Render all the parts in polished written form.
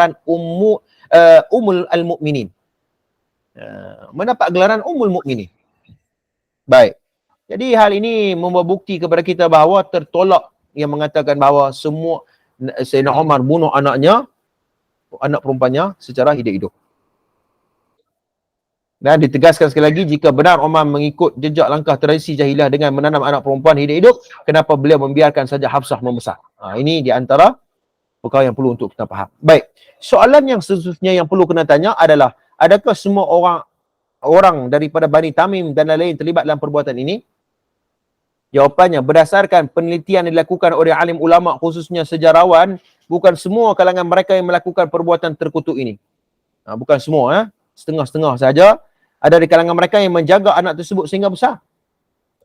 gelaran Ummul al-Mukminin. Mendapat gelaran Ummul Mukminin. Baik. Jadi hal ini membawa bukti kepada kita bahawa tertolak yang mengatakan bahawa semua Sayyidina Umar bunuh anak perempuannya secara hidup-hidup. Dan ditegaskan sekali lagi, jika benar Umar mengikut jejak langkah tradisi jahiliah dengan menanam anak perempuan hidup-hidup, kenapa beliau membiarkan saja Hafsah membesar? Ini di antara perkara yang perlu untuk kita faham. Baik, soalan yang seterusnya yang perlu kena tanya adalah, adakah semua orang daripada Bani Tamim dan lain-lain terlibat dalam perbuatan ini? Jawapannya, berdasarkan penelitian yang dilakukan oleh alim ulama, khususnya sejarawan, bukan semua kalangan mereka yang melakukan perbuatan terkutuk ini. Bukan semua, setengah-setengah saja. Ada di kalangan mereka yang menjaga anak tersebut sehingga besar.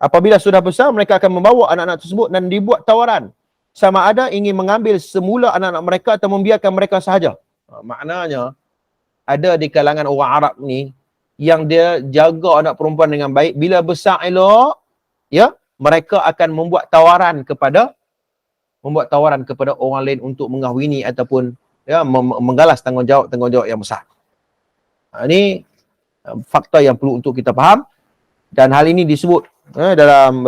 Apabila sudah besar, mereka akan membawa anak-anak tersebut dan dibuat tawaran. Sama ada ingin mengambil semula anak-anak mereka atau membiarkan mereka sahaja. Maknanya, ada di kalangan orang Arab ni, yang dia jaga anak perempuan dengan baik, bila besar elok, ya, mereka akan membuat tawaran kepada orang lain untuk mengahwini ataupun ya menggalas tanggungjawab yang besar. Ini fakta yang perlu untuk kita faham, dan hal ini disebut dalam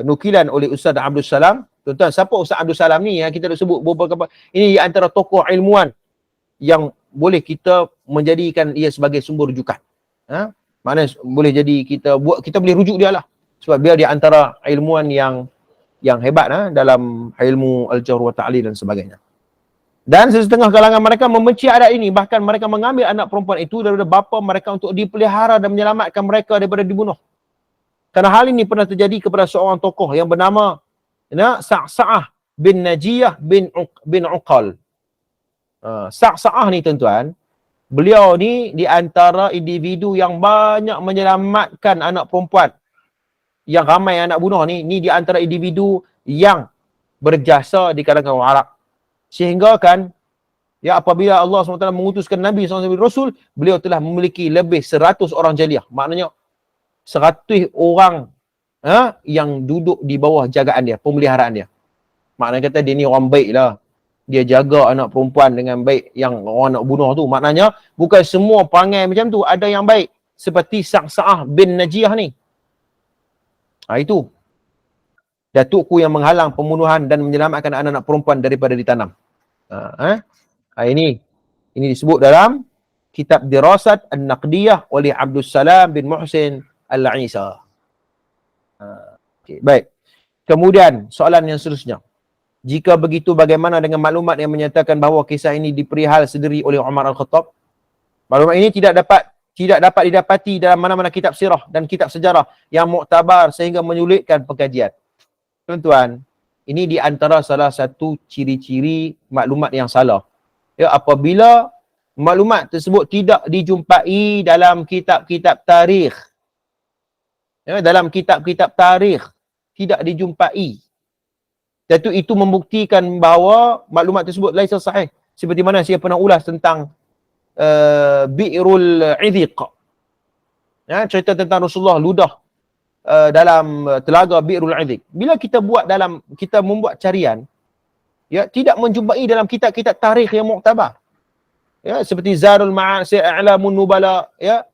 nukilan oleh Ustaz Abdul Salam. Tuan-tuan, siapa Ustaz Abdul Salam ni yang kita dah sebut beberapa, ini di antara tokoh ilmuwan yang boleh kita menjadikan ia sebagai sumber rujukan. Maknanya boleh jadi kita boleh rujuk dia lah, sebab dia di antara ilmuwan yang hebat dalam ilmu al-jarh wa ta'dil dan sebagainya. Dan setengah kalangan mereka membenci adat ini, bahkan mereka mengambil anak perempuan itu daripada bapa mereka untuk dipelihara dan menyelamatkan mereka daripada dibunuh. Kerana hal ini pernah terjadi kepada seorang tokoh yang bernama Sa'sa'ah bin Najiyah bin Uqal. Sa'sa'ah ni tuan-tuan, beliau ni di antara individu yang banyak menyelamatkan anak perempuan yang ramai anak bunuh ni di antara individu yang berjasa di kalangan orang Arab. Sehingga kan, ya, apabila Allah SWT mengutuskan Nabi SAW Rasul, beliau telah memiliki lebih 100 orang jaliah. Maknanya 100 orang yang duduk di bawah jagaan dia, pemeliharaan dia. Maknanya kata dia ni orang baik lah. Dia jaga anak perempuan dengan baik yang orang nak bunuh tu. Maknanya bukan semua perangai macam tu, ada yang baik. Seperti Sa'sa'ah bin Najiyah ni. Itu datukku yang menghalang pembunuhan dan menyelamatkan anak-anak perempuan daripada ditanam. Ini disebut dalam kitab Dirasat An-Naqdiyah oleh Abdul Salam bin Muhsin Al-Isa. Baik. Kemudian soalan yang seterusnya. Jika begitu, bagaimana dengan maklumat yang menyatakan bahawa kisah ini diperihal sendiri oleh Umar Al-Khattab? Maklumat ini tidak dapat didapati dalam mana-mana kitab sirah dan kitab sejarah yang muktabar sehingga menyulitkan pengkajian. Tuan-tuan, ini di antara salah satu ciri-ciri maklumat yang salah. Ya, apabila maklumat tersebut tidak dijumpai dalam kitab-kitab tarikh. Ya, dalam kitab-kitab tarikh tidak dijumpai. Dan itu membuktikan bahawa maklumat tersebut laisa sahih. Seperti mana saya pernah ulas tentang Bi'rul Idhiq. Ya, cerita tentang Rasulullah ludah dalam telaga Bi'rul Idhiq. Bila kita membuat carian, ya, tidak menjumpai dalam kitab-kitab tarikh yang muktabar. Ya, seperti Zarul Ma'ad, A'lamun Nubala, ya,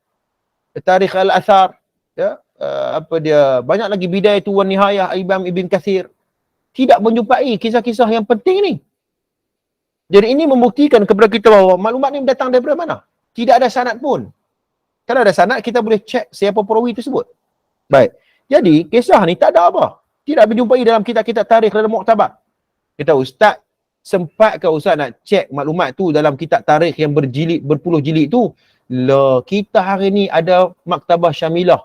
Tarikh Al-Athar, ya, banyak lagi Bidayatu wan Nihayah Imam Ibn Kathir. Tidak menjumpai kisah-kisah yang penting ni. Jadi ini membuktikan kepada kita bahawa maklumat ni datang daripada mana? Tidak ada sanad pun. Kalau ada sanad, kita boleh cek siapa perawi tersebut. Baik. Jadi, kisah ni tak ada apa. Tidak dijumpai dalam kitab-kitab tarikh dalam muktabar. Kita, Ustaz, sempatkah Ustaz nak cek maklumat tu dalam kitab tarikh yang berpuluh jilid tu? Lah, kita hari ni ada maktabah syamilah.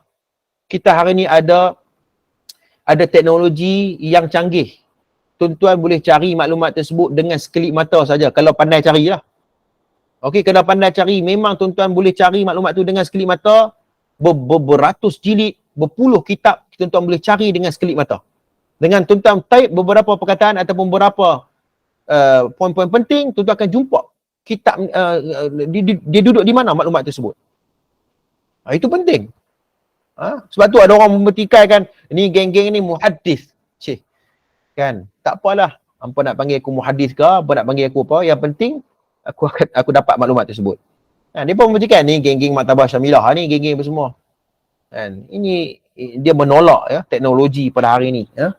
Kita hari ni ada teknologi yang canggih. Tuan-tuan boleh cari maklumat tersebut dengan sekelip mata saja, kalau pandai carilah. Okey, kalau pandai cari, memang tuan-tuan boleh cari maklumat tu dengan sekelip mata, beratus jilid, berpuluh kitab, tuan-tuan boleh cari dengan sekelip mata. Dengan tuan-tuan type beberapa perkataan ataupun beberapa poin-poin penting, tuan-tuan akan jumpa kitab dia duduk di mana maklumat tersebut. Itu penting. Sebab tu ada orang mempertikaikan, ni geng-geng ni muhaddis. Kan? Tak apalah. Hampa nak panggil aku muhaddis ke, apa nak panggil aku apa. Yang penting, aku dapat maklumat tersebut. Dia pun membuktikan ni geng-geng Maktabah Syamilah ni, geng-geng apa semua. Ini dia menolak ya teknologi pada hari ini ya,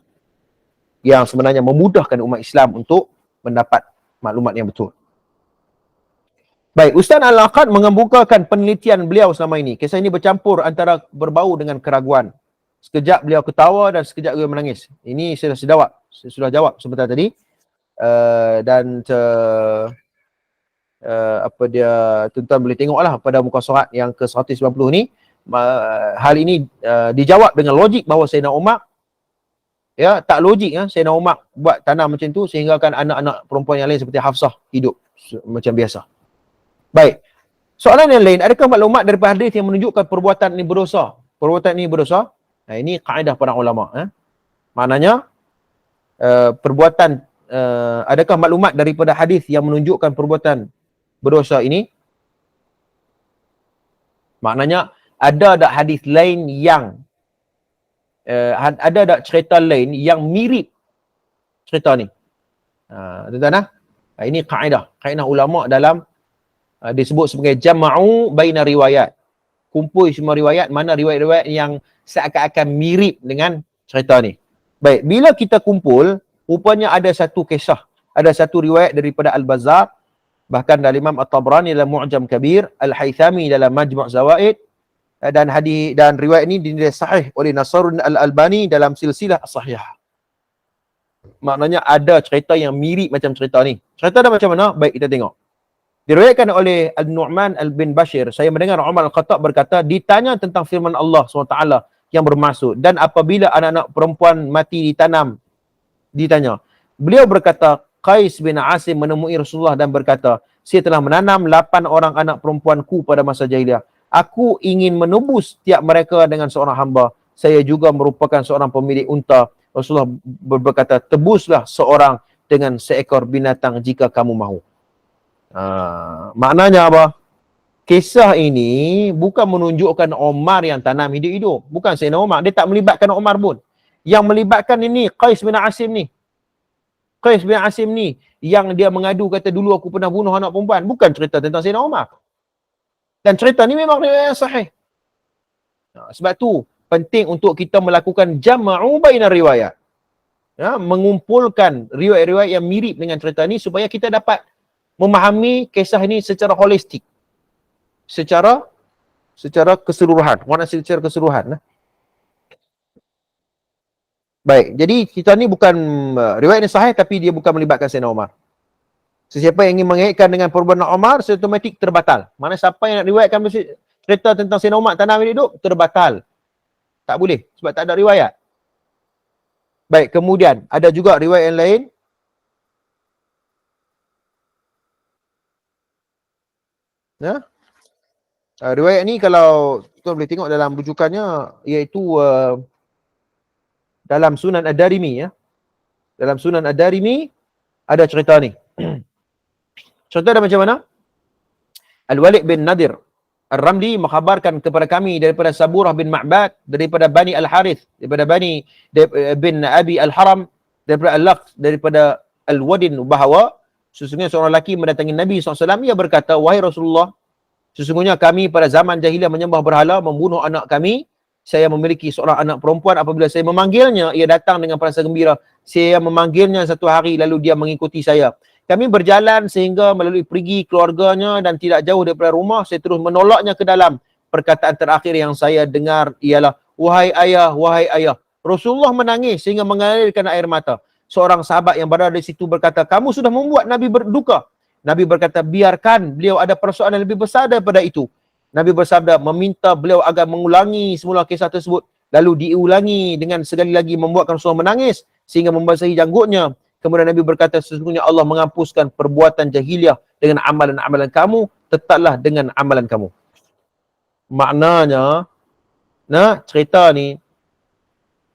yang sebenarnya memudahkan umat Islam untuk mendapat maklumat yang betul. Baik, Ustaz Al-Aqad mengemukakan penelitian beliau selama ini. Kisah ini bercampur antara berbau dengan keraguan. Sekejap beliau ketawa dan sekejap beliau menangis. Ini saya sudah jawab sebentar tadi. Apa dia, tuan-tuan boleh tengoklah pada muka surat yang ke 190 ni. Hal ini dijawab dengan logik bahawa Sayyidina Umar ya tak logik ya Sayyidina Umar buat tanam macam tu sehingga kan anak-anak perempuan yang lain seperti Hafsah hidup macam biasa. Baik. Soalan yang lain, adakah maklumat daripada hadis yang menunjukkan perbuatan ini berdosa? Perbuatan ini berdosa? Nah, ini kaedah para ulama. Maknanya, adakah maklumat daripada hadis yang menunjukkan perbuatan berdosa ini? Maknanya, ada tak hadis lain yang, ada tak cerita lain yang mirip cerita ni? Tuan-tuan, ini kaedah ulama dalam disebut sebagai jama'u baina riwayat. Kumpul semua riwayat, mana riwayat-riwayat yang seakan-akan mirip dengan cerita ni. Baik, bila kita kumpul, rupanya ada satu kisah, ada satu riwayat daripada Al-Bazzar, bahkan dari Imam At-Tabrani dalam Mu'jam Kabir, Al-Haythami dalam Majmu' Zawaid, dan riwayat ini dinilai sahih oleh Nasruddin Al-Albani dalam silsilah as-sahihah. Maknanya ada cerita yang mirip macam cerita ni. Cerita dah macam mana? Baik, kita tengok. Diriwayatkan oleh Al-Nu'man bin Bashir, saya mendengar Umar Al-Khattab berkata, ditanya tentang firman Allah SWT yang bermaksud, dan apabila anak-anak perempuan mati ditanam, ditanya. Beliau berkata, Qais bin Asim menemui Rasulullah dan berkata, saya telah menanam 8 orang anak perempuanku pada masa jahiliah. Aku ingin menebus tiap mereka dengan seorang hamba. Saya juga merupakan seorang pemilik unta. Rasulullah berkata, tebuslah seorang dengan seekor binatang jika kamu mahu. Maknanya apa? Kisah ini bukan menunjukkan Omar yang tanam hidup-hidup. Bukan Sayyidina Umar. Dia tak melibatkan Omar pun. Yang melibatkan ini Qais bin Asim ni. Qais bin Asim ni yang dia mengadu kata dulu aku pernah bunuh anak perempuan. Bukan cerita tentang Sayyidina Umar. Dan cerita ni memang riwayat sahih. Sebab tu penting untuk kita melakukan jama'u baina riwayat. Mengumpulkan riwayat-riwayat yang mirip dengan cerita ni supaya kita dapat memahami kisah ini secara holistik. Secara keseluruhan. Makna secara keseluruhan. Baik, jadi kita ni bukan riwayat ini sahih tapi dia bukan melibatkan Sayyidina Umar. Sesiapa yang ingin mengaitkan dengan perbuatan Umar, secara otomatik terbatal. Mana siapa yang nak riwayatkan cerita tentang Sayyidina Umar tanam hidup, terbatal. Tak boleh, sebab tak ada riwayat. Baik, kemudian ada juga riwayat yang lain. Riwayat ni kalau kita boleh tengok dalam rujukannya, iaitu dalam Sunan Ad-Darimi ya. Dalam Sunan Ad-Darimi ada cerita ni. Cerita dia macam mana? Al-Walid bin Nadir Ar-Ramli mengkhabarkan kepada kami daripada Saburah bin Ma'bad, daripada Bani Al-Harith, daripada Bani bin Abi Al-Haram, daripada Al-Laq, daripada Al-Wadin bahawa sesungguhnya seorang lelaki mendatangi Nabi SAW. Ia berkata, wahai Rasulullah, sesungguhnya kami pada zaman jahiliah menyembah berhala, membunuh anak kami. Saya memiliki seorang anak perempuan. Apabila saya memanggilnya, ia datang dengan perasa gembira. Saya memanggilnya satu hari, lalu dia mengikuti saya. Kami berjalan sehingga melalui perigi keluarganya dan tidak jauh daripada rumah. Saya terus menolaknya ke dalam. Perkataan terakhir yang saya dengar ialah, wahai ayah, wahai ayah. Rasulullah menangis sehingga mengalirkan air mata. Seorang sahabat yang berada di situ berkata, kamu sudah membuat Nabi berduka. Nabi berkata, biarkan, beliau ada persoalan lebih besar daripada itu. Nabi bersabda, meminta beliau agar mengulangi semula kisah tersebut. Lalu diulangi dengan sekali lagi membuatkan Rasulullah menangis sehingga membasahi janggutnya. Kemudian Nabi berkata, sesungguhnya Allah menghapuskan perbuatan jahiliah dengan amalan-amalan kamu, tetaplah dengan amalan kamu. Maknanya, cerita ni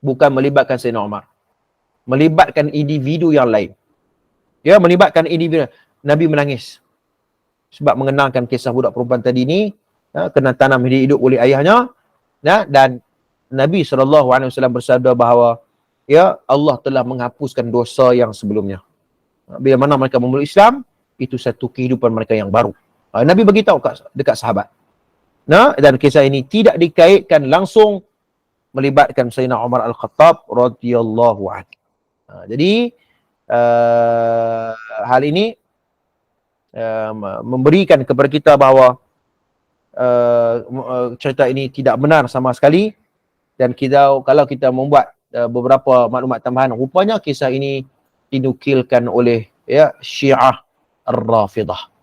bukan melibatkan Sayyidina Umar. Melibatkan individu yang lain. Ya, melibatkan individu. Nabi menangis sebab mengenangkan kisah budak perempuan tadi ni, kena tanam hidup oleh ayahnya, dan Nabi SAW bersabda bahawa ya Allah telah menghapuskan dosa yang sebelumnya. Bila mana mereka memeluk Islam, itu satu kehidupan mereka yang baru. Nabi beritahu dekat sahabat. Dan kisah ini tidak dikaitkan langsung melibatkan Sayyidina Umar Al-Khattab radhiyallahu anhu. Jadi hal ini memberikan kepada kita bahawa cerita ini tidak benar sama sekali, dan kalau kita membuat beberapa maklumat tambahan, rupanya kisah ini dinukilkan oleh Syiah Ar-Rafidah.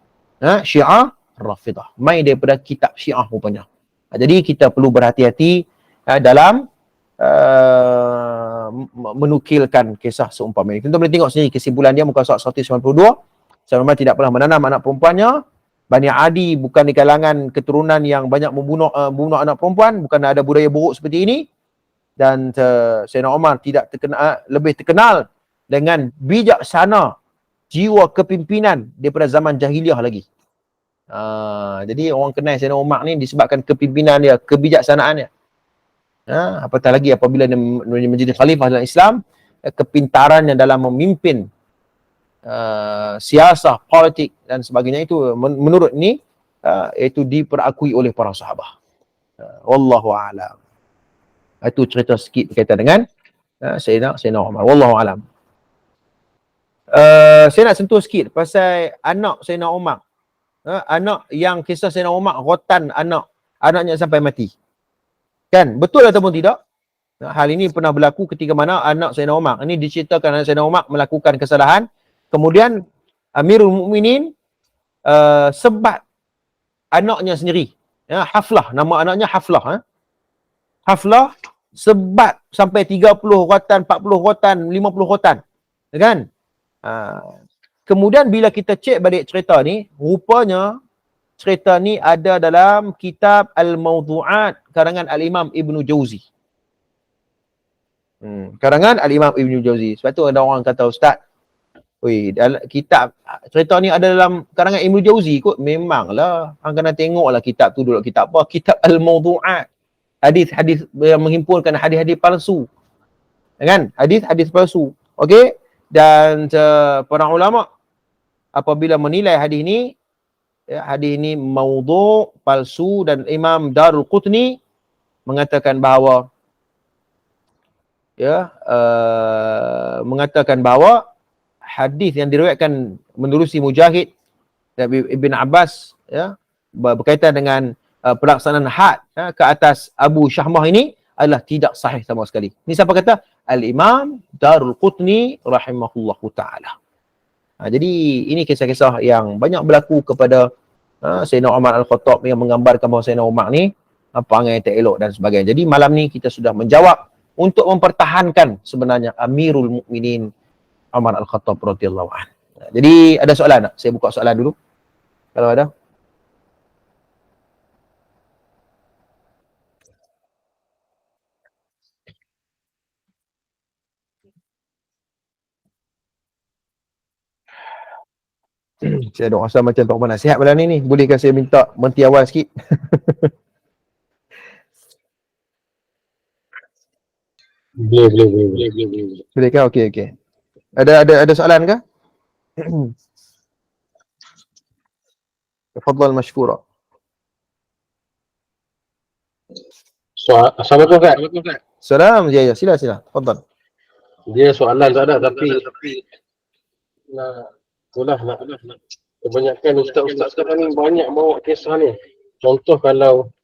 Syiah Ar-Rafidah, mai daripada kitab Syiah rupanya. Jadi kita perlu berhati-hati dalam menukilkan kisah seumpama ini. Kita boleh tengok sendiri kesimpulan dia muka surat 192. Sayyidina Umar tidak pernah menanam anak perempuannya. Bani Adi bukan di kalangan keturunan yang banyak membunuh anak perempuan, bukan ada budaya buruk seperti ini. Dan Sayyidina Umar lebih terkenal dengan bijaksana, jiwa kepimpinan daripada zaman jahiliah lagi. Jadi orang kenal Sayyidina Umar ni disebabkan kepimpinan dia, kebijaksanaan dia. Apatah lagi apabila dia menjadi khalifah dalam Islam, kepintarannya dalam memimpin siasah, politik dan sebagainya, itu menurut ini itu diperakui oleh para sahabat. Wallahu a'lam. Itu cerita sikit berkaitan dengan Sayyidina Umar. Wallahu a'lam. Saya nak sentuh sikit pasal anak Sayyidina Umar. Anak yang kisah Sayyidina Umar rotan anaknya sampai mati. Kan? Betul ataupun tidak? Hal ini pernah berlaku ketika mana anak Sayyidina Umar. Ini diceritakan anak Sayyidina Umar melakukan kesalahan. Kemudian Amirul Mukminin sebat anaknya sendiri. Haflah, nama anaknya Haflah. Haflah sebat sampai 30 rotan, 40 rotan, 50 rotan. Kan? Kemudian bila kita cek balik cerita ni, rupanya cerita ni ada dalam kitab Al-Mawdu'at karangan Al-Imam Ibn Jauzi. Karangan Al-Imam Ibn Jauzi. Sebab tu ada orang kata, Ustaz, kitab cerita ni ada dalam karangan Ibn Jauzi kot. Memanglah, hang kena tengoklah kitab tu dulu. Kitab apa? Kitab Al-Mawdu'at. Hadis-hadis yang menghimpunkan hadis-hadis palsu. Kan? Hadis-hadis palsu. Okey? Dan para ulama apabila menilai hadis ni maudhu', palsu, dan Imam Darul Qutni mengatakan bahawa hadis yang diriwayatkan menerusi Mujahid dan Ibn Abbas berkaitan dengan pelaksanaan had ke atas Abu Syahmah ini adalah tidak sahih sama sekali. Ini siapa kata? Al-Imam Darul Qutni rahimahullahu ta'ala. Jadi ini kisah-kisah yang banyak berlaku kepada Sayyidina Umar Al-Khattab yang menggambarkan bahawa Sayyidina Umar ni perangai tak elok dan sebagainya. Jadi malam ni kita sudah menjawab untuk mempertahankan sebenarnya Amirul Mukminin Umar Al-Khattab radhiyallahu anhu. Jadi ada soalan tak? Saya buka soalan dulu. Kalau ada. Saya ada rasa macam tak pernah sihat malam ni. Bolehkah saya minta berhenti awal sikit? Boleh. Bolehkah? Okey. Ada soalan kah? Tafadhal mashkura. Assalamualaikum Kak. Salam, ya. Sila. Tafadhal. Dia soalan tak ada tapi itulah nak kebanyakan ustaz-ustaz sekarang ni banyak bawa kisah ni. Contoh kalau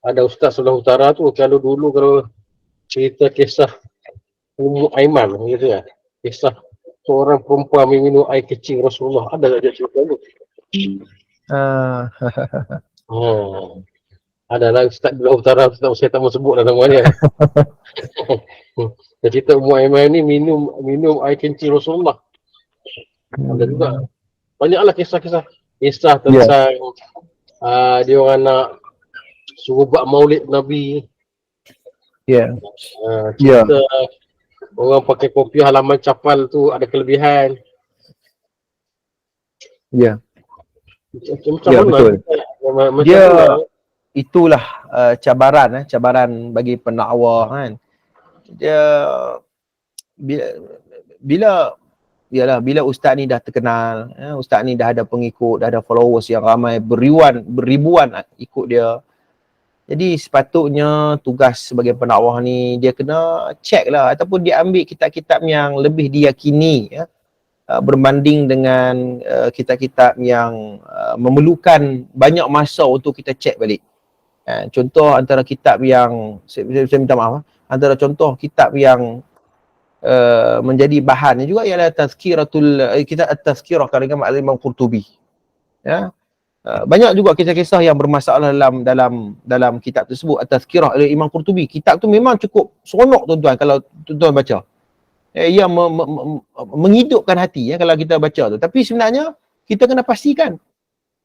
ada ustaz sebelah utara tu, kalau cerita kisah Ummu Aiman gitu ya. Kisah seorang perempuan minum air kecil Rasulullah. Ada tak dia cerita tu? Adalah ustaz sebelah utara, ustaz saya tak mau sebut nama dia. Dia cerita Ummu Aiman ni minum air kencing Rasulullah. Ada juga. Banyaklah kisah tentang dia orang nak suruh buat maulid Nabi. Cerita orang pakai kopiah halaman capal tu ada kelebihan. Macam betul. Itulah cabaran bagi pendakwah kan. Dia bila ialah bila ustaz ni dah terkenal, ustaz ni dah ada pengikut, dah ada followers yang ramai, beribuan ikut dia. Jadi sepatutnya tugas sebagai pendakwah ni dia kena check lah, ataupun dia ambil kitab-kitab yang lebih diyakini, berbanding dengan kitab-kitab yang memerlukan banyak masa untuk kita check balik. Contoh antara kitab yang saya minta maaf, antara contoh kitab yang menjadi bahan juga ialah kitab At-Tazkirah karangan Imam Qurtubi. Ya. Banyak juga kisah-kisah yang bermasalah dalam kitab tersebut, At-Tazkirah oleh Imam Qurtubi. Kitab tu memang cukup seronok tuan-tuan kalau tuan-tuan baca. Ia menghidupkan hati kalau kita baca tu. Tapi sebenarnya kita kena pastikan,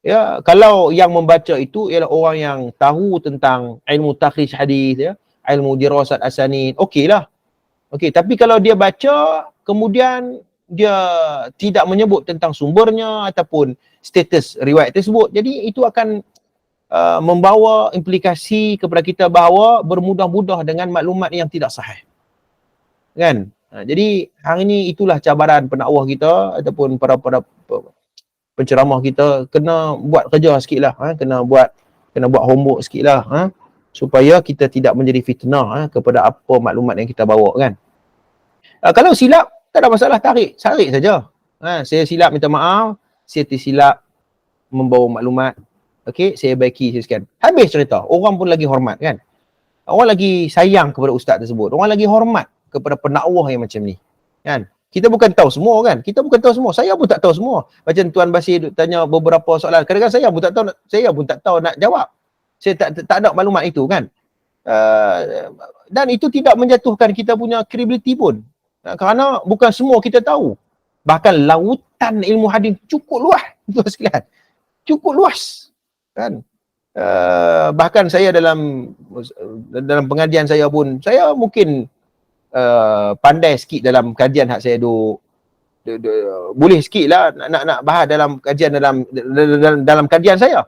ya, kalau yang membaca itu ialah orang yang tahu tentang ilmu takhrij hadis, ilmu dirasat asanid, okeylah. Okey, tapi kalau dia baca kemudian dia tidak menyebut tentang sumbernya ataupun status riwayat tersebut, jadi itu akan membawa implikasi kepada kita bahawa bermudah-mudah dengan maklumat yang tidak sahih. Kan? Jadi hari ini itulah cabaran pendakwah kita ataupun para penceramah kita, kena buat kerja sikitlah, kena buat homework sikitlah, supaya kita tidak menjadi fitnah kepada apa maklumat yang kita bawa, kan. Kalau silap tak ada masalah, tarik saja. Saya silap, minta maaf, saya tersilap membawa maklumat. Okey, saya baiki sekian. Habis cerita. Orang pun lagi hormat, kan. Orang lagi sayang kepada ustaz tersebut. Orang lagi hormat kepada pendakwah yang macam ni, kan. Kita bukan tahu semua, kan. Kita bukan tahu semua. Saya pun tak tahu semua. Macam Tuan Basir tanya beberapa soalan. Kadang-kadang saya pun tak tahu nak jawab. Saya tak ada maklumat itu, kan. Dan itu tidak menjatuhkan kita punya credibility pun. Kerana bukan semua kita tahu. Bahkan lautan ilmu hadis cukup luas, tuan sekalian. Cukup luas, kan. Bahkan saya dalam pengajian saya pun, saya mungkin pandai sikit dalam kajian hak saya boleh sikit lah nak bahas dalam kajian dalam kajian saya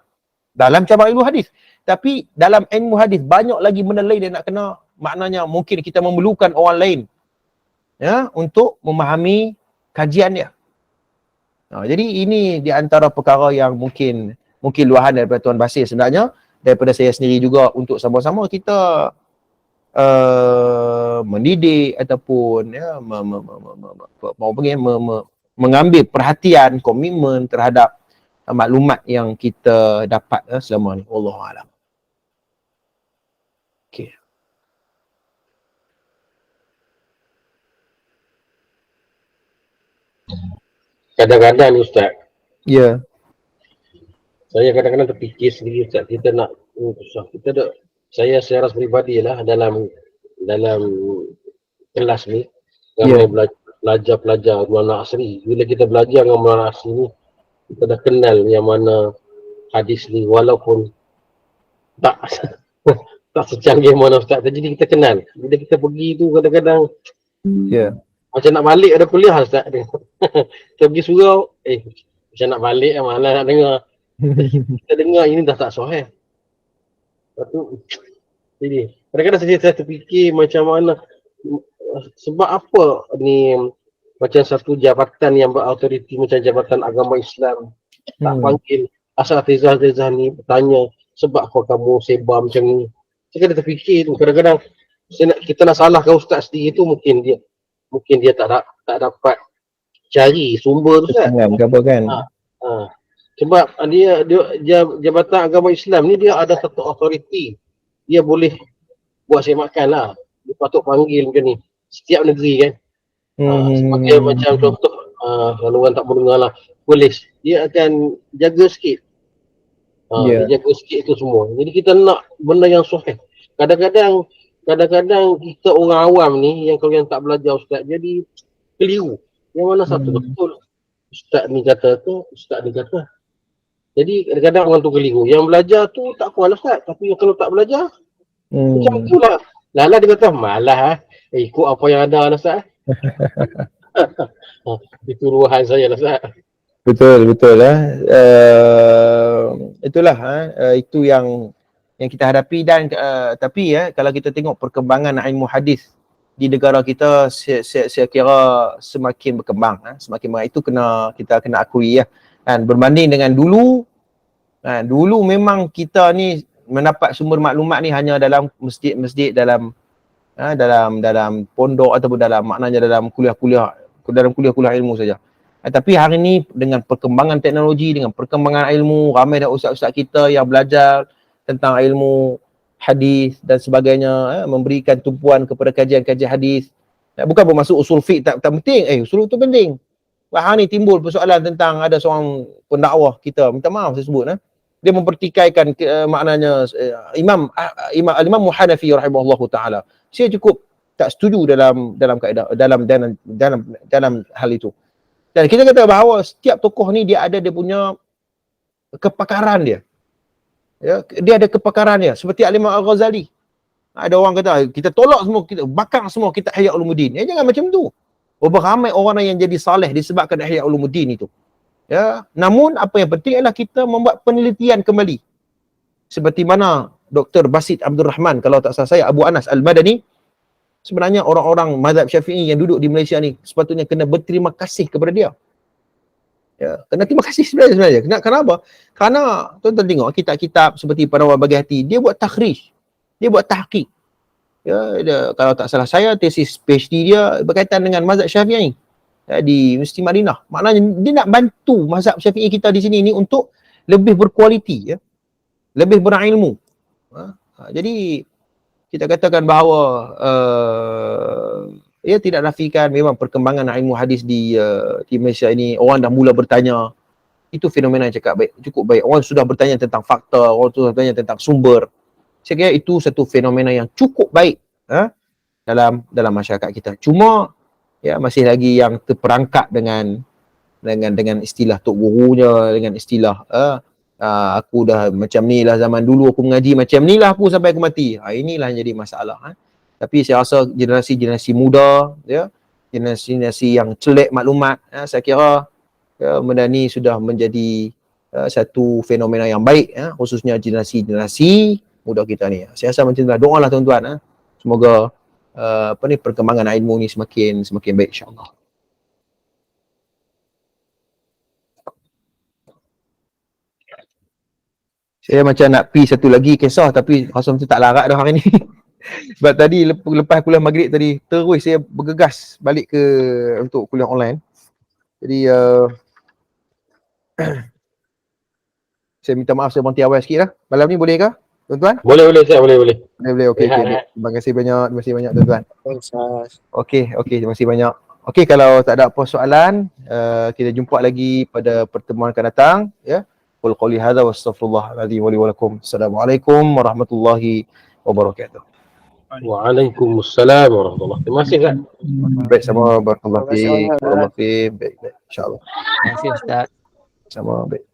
dalam cabang ilmu hadis. Tapi dalam ilmu hadis banyak lagi benda lain yang nak kena. Maknanya mungkin kita memerlukan orang lain, ya, untuk memahami kajian dia. Jadi ini di antara perkara yang mungkin luahan daripada Tuan Basir sebenarnya, daripada saya sendiri juga, untuk sama-sama kita mendidik ataupun mengambil perhatian, komitmen terhadap maklumat yang kita dapat selama ni. Wallahualam. Okey. Kadang-kadang ni Ustaz, Ya. saya kadang-kadang terfikir sendiri Ustaz, kita nak saya secara peribadi lah dalam kelas ni, ramai pelajar Maulana Asri. Bila kita belajar dengan Maulana Asri ni, kita dah kenal yang mana hadis ni, walaupun tak tak secanggih mana Ustaz, jadi kita kenal. Bila kita pergi tu kadang-kadang macam nak balik ada kuliah Ustaz dia. Kita pergi surau, macam nak balik malas nak dengar. Kita dengar ini dah tak sahih. Lepas tu, jadi kadang-kadang saya terfikir macam mana, sebab apa ni, macam satu jabatan yang berautoriti macam Jabatan Agama Islam tak panggil asatizah ni bertanya, sebab apa kamu sebar macam ni. Saya kena terfikir tu, kadang-kadang kita nak salahkan ustaz sendiri tu, mungkin dia tak dapat cari sumber tu kan. Kan? Sebab dia Jabatan Agama Islam ni dia ada satu authority. Dia boleh buat semakan lah. Dia patut panggil macam ni. Setiap negeri kan. Sebagai macam contoh, kalau orang tak mendengar lah, polis. Dia akan jaga sikit. Dia jaga sikit itu semua. Jadi kita nak benda yang sahih. Kadang-kadang kita orang awam ni, yang kalau yang tak belajar ustaz, jadi keliru. Yang mana satu betul ustaz ni kata tu, ustaz ni kata. Jadi kadang-kadang orang tu keliru. Yang belajar tu tak kuat lah ustaz. Tapi kalau tak belajar, macam itulah. Lala dia kata, malah ikut apa yang ada lah ustaz. Itu ruahan saya lah ustaz. Betul itulah itu yang kita hadapi. Dan tapi kalau kita tengok perkembangan ilmu hadis di negara kita saya kira semakin berkembang, semakin berkembang. Itu kita kena akui ya. Dan berbanding dengan dulu, dulu memang kita ni mendapat sumber maklumat ni hanya dalam masjid-masjid, dalam pondok ataupun maknanya dalam kuliah-kuliah ilmu saja. Tapi hari ni dengan perkembangan teknologi, dengan perkembangan ilmu, ramai dah ustaz-ustaz kita yang belajar tentang ilmu hadis dan sebagainya, memberikan tumpuan kepada kajian-kajian hadis. Bukan bermaksud usul fiqh tak penting, usul tu penting. Hari ni timbul persoalan tentang ada seorang pendakwah kita, minta maaf saya sebut, dia mempertikaikan maknanya Imam Hanafi rahimahullahu taala. Saya cukup tak setuju dalam kaedah dalam hal itu. Dan kita kata bahawa setiap tokoh ni dia ada dia punya kepakaran dia. Ya, dia ada kepakaran dia. Seperti Al-Imam Al-Ghazali. Ada orang kata kita tolak semua, kita bakar semua kitab Ihya Ulumuddin. Jangan macam tu. Berapa ramai orang yang jadi saleh disebabkan Ihya Ulumuddin itu. Ya, namun apa yang penting adalah kita membuat penelitian kembali. Seperti mana Dr. Basit Abdul Rahman, kalau tak salah saya, Abu Anas Al-Madani, sebenarnya orang-orang mazhab Syafi'i yang duduk di Malaysia ni sepatutnya kena berterima kasih kepada dia. Ya, kena terima kasih sebenarnya. Kenapa? Kerana tuan-tuan tengok kitab-kitab seperti Panawar Bagi Hati, dia buat takhrij, dia buat tahqiq. Ya, kalau tak salah saya, tesis PhD dia berkaitan dengan mazhab Syafi'i di Universiti Madinah. Maknanya dia nak bantu mazhab Syafi'i kita di sini ni untuk lebih berkualiti, ya, lebih berilmu. Jadi kita katakan bahawa tidak nafikan memang perkembangan ilmu hadis di Malaysia ini, orang dah mula bertanya. Itu fenomena yang cukup baik. Orang sudah bertanya tentang fakta, orang sudah bertanya tentang sumber. Saya kira itu satu fenomena yang cukup baik dalam masyarakat kita. Cuma ya masih lagi yang terperangkap dengan istilah tok gurunya, dengan istilah aku dah macam ni lah zaman dulu aku mengaji, macam ni lah aku sampai aku mati. Inilah yang jadi masalah. Tapi saya rasa generasi muda, ya, generasi yang celik maklumat, saya kira benda ni sudah menjadi satu fenomena yang baik, khususnya generasi muda kita ni. Saya rasa macam itulah. Doalah tuan-tuan, semoga perkembangan ilmu ni semakin baik insya-Allah. Saya macam nak pi satu lagi kisah tapi rasa macam tak larat dah hari ni. Sebab tadi lepas kuliah maghrib tadi terus saya bergegas balik untuk kuliah online. Jadi saya minta maaf saya berhenti awal sikit lah. Malam ni boleh ke tuan-tuan? Boleh saya boleh. Boleh. Okey. Terima kasih banyak tuan-tuan. Okey, terima kasih banyak. Okey, kalau tak ada apa soalan, kita jumpa lagi pada pertemuan akan datang, ya. Qul qouli hadza wa astaghfirullahaladzim wa li wa lakum. Assalamualaikum warahmatullahi wabarakatuh. Waalaikumsalam warahmatullahi wabarakatuh. Terima kasih Ustaz. Baik, sama barakallahu fiik. Baik, insya-Allah. Terima kasih Ustaz. Sama baik.